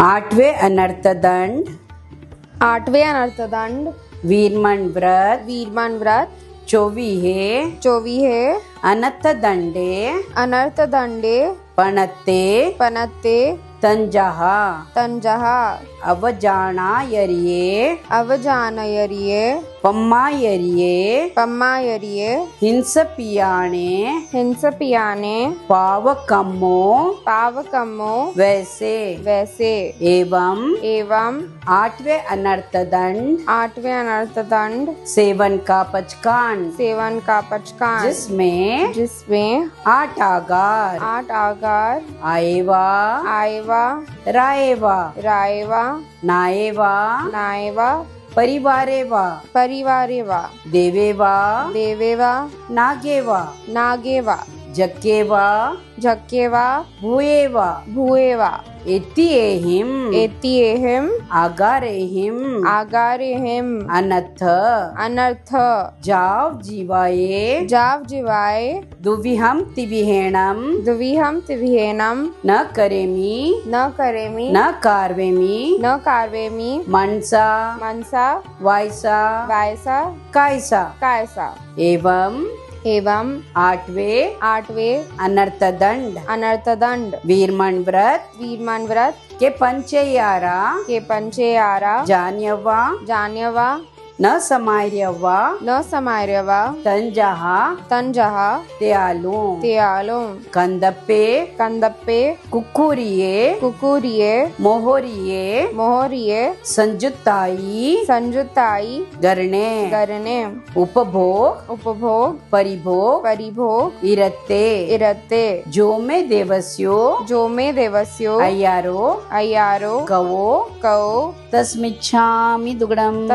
आठवें अनर्थ दंड। आठवें अनर्थ दंड। वीरमन व्रत। चौवीहे अनर्थ दंडे अनर्थ दंडे पणते तंजः अवजानयरिये पम्मायरिये हिंसपियाने पावकम्मो वैसे एवं आठवें अनर्थ दंड सेवन का पचकांड जिसमें आठ आगार आएवा राएवा नाएवा परिवारेवा देवेवा नागेवा झक्केवा भूएवा एतिएहिम आगारेहिम अनर्थ जाव जीवाये दुविहम तिविहेणम न करेमि न कार्वेमि मनसा वायसा कायसा एवं आठवें अनर्थ दंड वीरमन व्रत के पंचेयारा जान्यवा न समार्यवा तंजः त्यालो कंदप्पे कुकुरिये मोहरिये संजुताई गरने उपभोग परिभोग इरते जो में देवस्यो अय्यारो कवो तस्मिच्छामि दुग्धम